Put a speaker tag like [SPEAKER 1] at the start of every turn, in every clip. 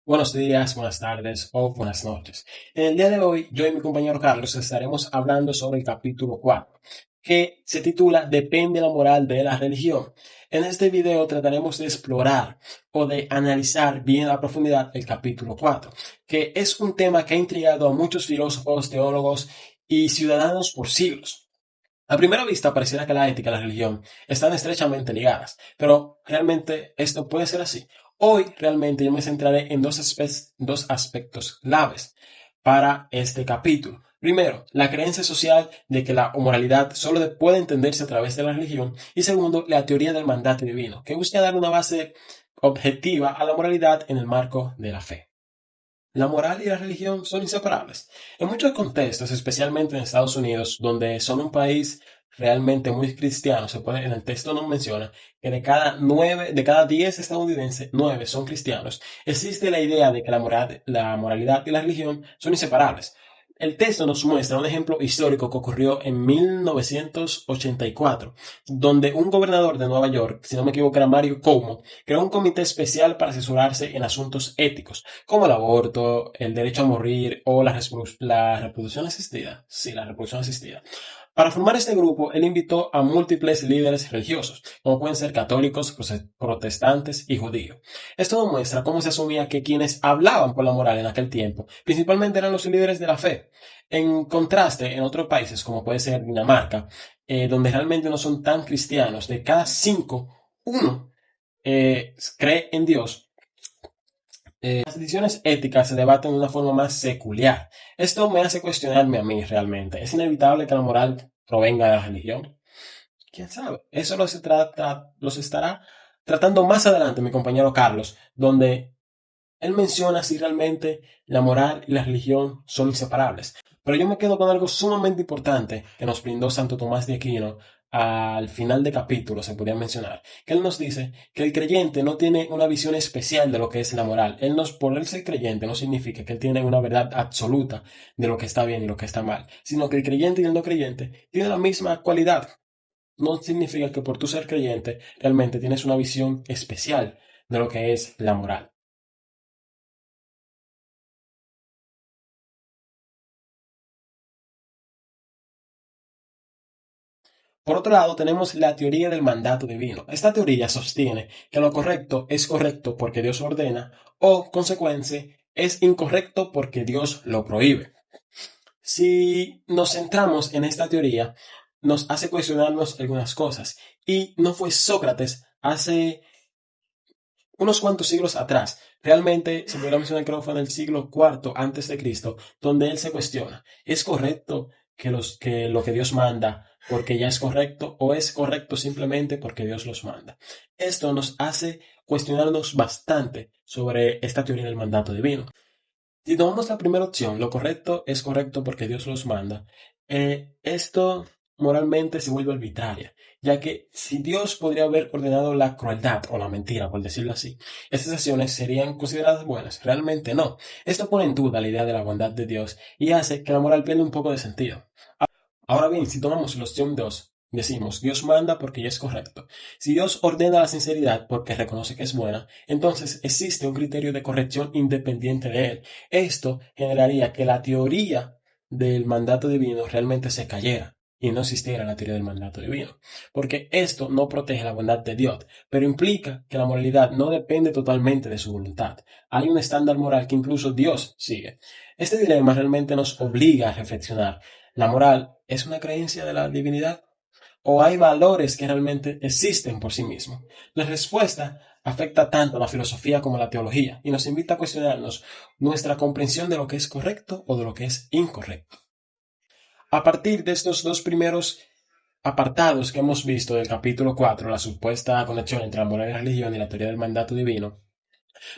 [SPEAKER 1] Buenos días, buenas tardes o buenas noches. En el día de hoy, yo y mi compañero Carlos estaremos hablando sobre el capítulo 4, que se titula Depende la moral de la religión. En este video trataremos de explorar o de analizar bien a profundidad el capítulo 4, que es un tema que ha intrigado a muchos filósofos, teólogos y ciudadanos por siglos. A primera vista pareciera que la ética y la religión están estrechamente ligadas, pero realmente esto puede ser así. Hoy realmente yo me centraré en dos aspectos claves para este capítulo. Primero, la creencia social de que la moralidad solo puede entenderse a través de la religión. Y segundo, la teoría del mandato divino, que busca dar una base objetiva a la moralidad en el marco de la fe. La moral y la religión son inseparables. En muchos contextos, especialmente en Estados Unidos, donde son un país realmente muy cristiano, en el texto nos menciona que de cada 10 estadounidenses, 9 son cristianos. Existe la idea de que la moralidad y la religión son inseparables. El texto nos muestra un ejemplo histórico que ocurrió en 1984, donde un gobernador de Nueva York, si no me equivoco era Mario Cuomo, creó un comité especial para asesorarse en asuntos éticos como el aborto, el derecho a morir o la reproducción asistida. Sí, la reproducción asistida. Para formar este grupo, él invitó a múltiples líderes religiosos, como pueden ser católicos, protestantes y judíos. Esto demuestra cómo se asumía que quienes hablaban por la moral en aquel tiempo, principalmente eran los líderes de la fe. En contraste, en otros países, como puede ser Dinamarca, donde realmente no son tan cristianos, de cada 5, uno cree en Dios. Las decisiones éticas se debaten de una forma más secular. Esto me hace cuestionarme a mí realmente. ¿Es inevitable que la moral provenga de la religión? ¿Quién sabe? Eso los estará tratando más adelante mi compañero Carlos, donde él menciona si realmente la moral y la religión son inseparables. Pero yo me quedo con algo sumamente importante que nos brindó Santo Tomás de Aquino al final del capítulo, se podría mencionar, que él nos dice que el creyente no tiene una visión especial de lo que es la moral. Por él ser creyente no significa que él tiene una verdad absoluta de lo que está bien y lo que está mal, sino que el creyente y el no creyente tienen la misma cualidad. No significa que por tu ser creyente realmente tienes una visión especial de lo que es la moral. Por otro lado, tenemos la teoría del mandato divino. Esta teoría sostiene que lo correcto es correcto porque Dios ordena o, consecuencia, es incorrecto porque Dios lo prohíbe. Si nos centramos en esta teoría, nos hace cuestionarnos algunas cosas. Y no fue Sócrates hace unos cuantos siglos atrás, realmente se podría mencionar creo que fue en el siglo cuarto antes de Cristo, donde él se cuestiona, ¿es correcto que lo que Dios manda porque ya es correcto o es correcto simplemente porque Dios los manda? Esto nos hace cuestionarnos bastante sobre esta teoría del mandato divino. Si tomamos la primera opción, lo correcto es correcto porque Dios los manda, esto moralmente se vuelve arbitraria, ya que si Dios podría haber ordenado la crueldad o la mentira, por decirlo así, estas acciones serían consideradas buenas. Realmente no. Esto pone en duda la idea de la bondad de Dios y hace que la moral pierda un poco de sentido. Ahora bien, si tomamos la opción 2, decimos Dios manda porque ya es correcto. Si Dios ordena la sinceridad porque reconoce que es buena, entonces existe un criterio de corrección independiente de él. Esto generaría que la teoría del mandato divino realmente se cayera y no existiera la teoría del mandato divino. Porque esto no protege la bondad de Dios, pero implica que la moralidad no depende totalmente de su voluntad. Hay un estándar moral que incluso Dios sigue. Este dilema realmente nos obliga a reflexionar. ¿La moral es una creencia de la divinidad? ¿O hay valores que realmente existen por sí mismos? La respuesta afecta tanto a la filosofía como a la teología y nos invita a cuestionarnos nuestra comprensión de lo que es correcto o de lo que es incorrecto. A partir de estos dos primeros apartados que hemos visto del capítulo 4, la supuesta conexión entre la moral y la religión y la teoría del mandato divino,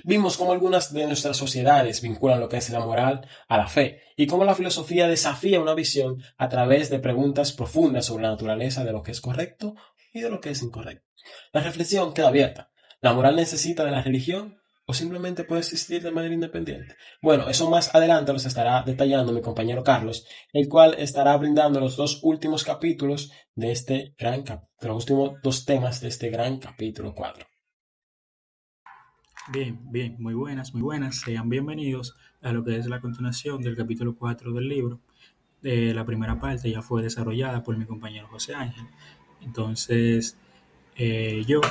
[SPEAKER 1] vimos cómo algunas de nuestras sociedades vinculan lo que es la moral a la fe y cómo la filosofía desafía una visión a través de preguntas profundas sobre la naturaleza de lo que es correcto y de lo que es incorrecto. La reflexión queda abierta. ¿La moral necesita de la religión o simplemente puede existir de manera independiente? Bueno, eso más adelante los estará detallando mi compañero Carlos, el cual estará brindando los dos últimos capítulos de los últimos dos temas de este gran capítulo 4.
[SPEAKER 2] Bien, bien, muy buenas. Sean bienvenidos a lo que es la continuación del capítulo 4 del libro. La primera parte ya fue desarrollada por mi compañero José Ángel. Entonces, yo,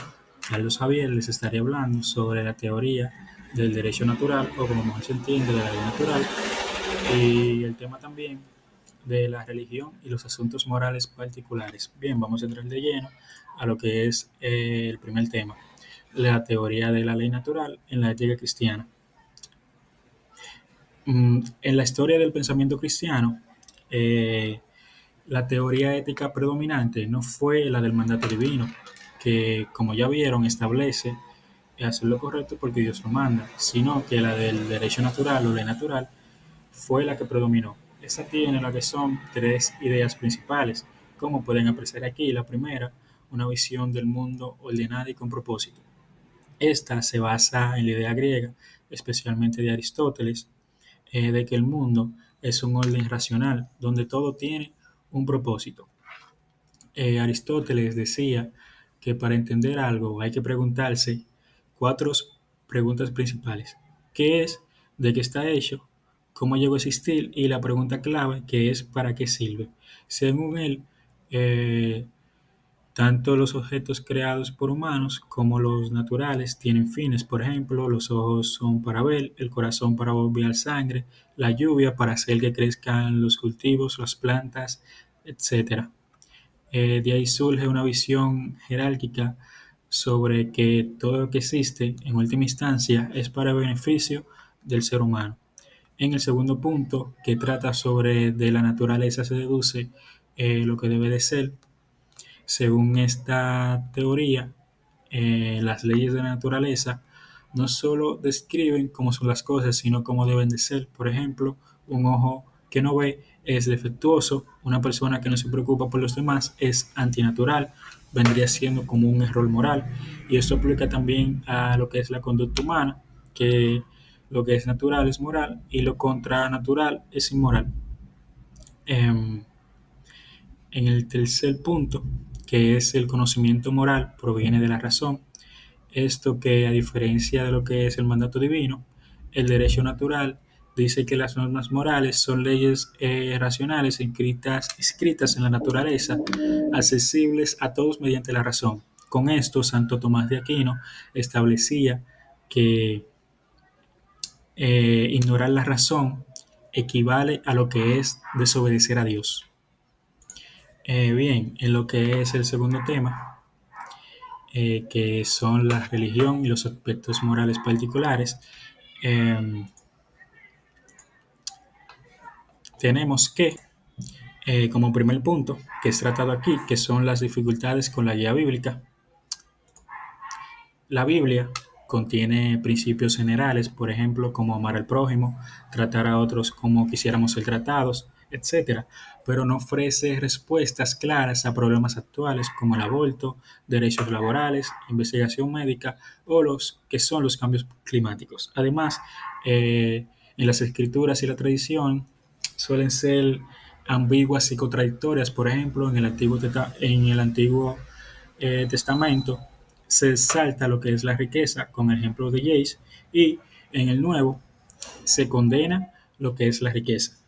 [SPEAKER 2] Carlos Javier, les estaré hablando sobre la teoría del derecho natural, o como mejor se entiende, de la ley natural, y el tema también de la religión y los asuntos morales particulares. Bien, vamos a entrar de lleno a lo que es el primer tema, la teoría de la ley natural en la ética cristiana. En la historia del pensamiento cristiano, eh, la teoría ética predominante no fue la del mandato divino, que como ya vieron establece hacer lo correcto porque Dios lo manda, sino que la del derecho natural o ley natural fue la que predominó. Esta tiene lo que son tres ideas principales, como pueden apreciar aquí. La primera, una visión del mundo ordenada y con propósito. Esta se basa en la idea griega, especialmente de Aristóteles, de que el mundo es un orden racional donde todo tiene un propósito. Aristóteles decía que para entender algo hay que preguntarse cuatro preguntas principales. ¿Qué es? ¿De qué está hecho? ¿Cómo llegó a existir? Y la pregunta clave que es ¿para qué sirve? Según él, eh, tanto los objetos creados por humanos como los naturales tienen fines. Por ejemplo, los ojos son para ver, el corazón para bombear sangre, la lluvia para hacer que crezcan los cultivos, las plantas, etcétera. De ahí surge una visión jerárquica sobre que todo lo que existe, en última instancia, es para beneficio del ser humano. En el segundo punto, que trata sobre de la naturaleza, se deduce lo que debe de ser. Según esta teoría, las leyes de la naturaleza no solo describen cómo son las cosas, sino cómo deben de ser. Por ejemplo, un ojo que no ve es defectuoso, una persona que no se preocupa por los demás es antinatural, vendría siendo como un error moral. Y esto aplica también a lo que es la conducta humana, que lo que es natural es moral y lo contranatural es inmoral. Em, en el tercer punto, que es el conocimiento moral, proviene de la razón. Esto que, a diferencia de lo que es el mandato divino, el derecho natural dice que las normas morales son leyes racionales escritas en la naturaleza, accesibles a todos mediante la razón. Con esto, Santo Tomás de Aquino establecía que ignorar la razón equivale a lo que es desobedecer a Dios. Bien, en lo que es el segundo tema, que son la religión y los aspectos morales particulares, eh, tenemos que, como primer punto, que es tratado aquí, que son las dificultades con la guía bíblica. La Biblia contiene principios generales, por ejemplo, como amar al prójimo, tratar a otros como quisiéramos ser tratados, etcétera, pero no ofrece respuestas claras a problemas actuales como el aborto, derechos laborales, investigación médica o los que son los cambios climáticos. Además, en las escrituras y la tradición suelen ser ambiguas y contradictorias. Por ejemplo, en el Antiguo Testamento se salta lo que es la riqueza, con el ejemplo de Jace, y en el Nuevo se condena lo que es la riqueza.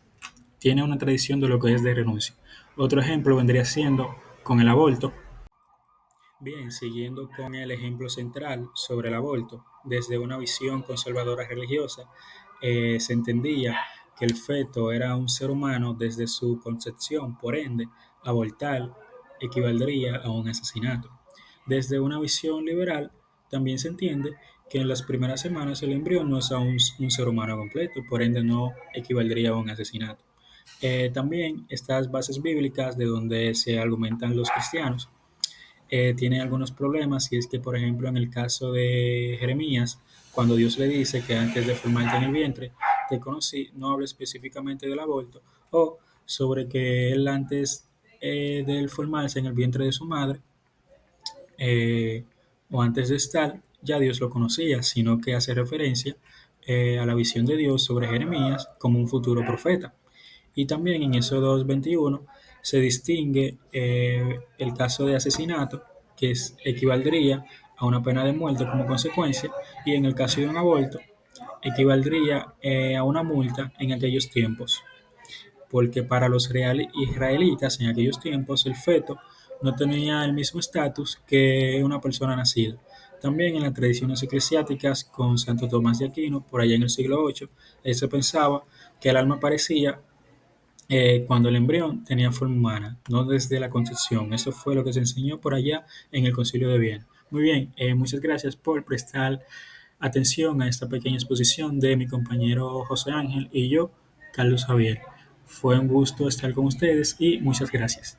[SPEAKER 2] Tiene una tradición de lo que es de renuncia. Otro ejemplo vendría siendo con el aborto. Bien, siguiendo con el ejemplo central sobre el aborto, desde una visión conservadora religiosa, se entendía que el feto era un ser humano desde su concepción, por ende, abortar equivaldría a un asesinato. Desde una visión liberal, también se entiende que en las primeras semanas el embrión no es aún un ser humano completo, por ende no equivaldría a un asesinato. También estas bases bíblicas de donde se argumentan los cristianos tiene algunos problemas y es que, por ejemplo, en el caso de Jeremías, cuando Dios le dice que antes de formarte en el vientre te conocí, no habla específicamente del aborto o sobre que él antes de él formarse en el vientre de su madre eh, o antes de estar, ya Dios lo conocía, sino que hace referencia a la visión de Dios sobre Jeremías como un futuro profeta. Y también en Éxodo 2:21 se distingue el caso de asesinato, que equivaldría a una pena de muerte como consecuencia y en el caso de un aborto equivaldría a una multa en aquellos tiempos, porque para los israelitas en aquellos tiempos el feto no tenía el mismo estatus que una persona nacida. También en las tradiciones eclesiásticas con Santo Tomás de Aquino, por allá en el siglo VIII, se pensaba que el alma aparecía cuando el embrión tenía forma humana, no desde la concepción. Eso fue lo que se enseñó por allá en el Concilio de Viena. Muy bien, muchas gracias por prestar atención a esta pequeña exposición de mi compañero José Ángel y yo, Carlos Javier. Fue un gusto estar con ustedes y muchas gracias.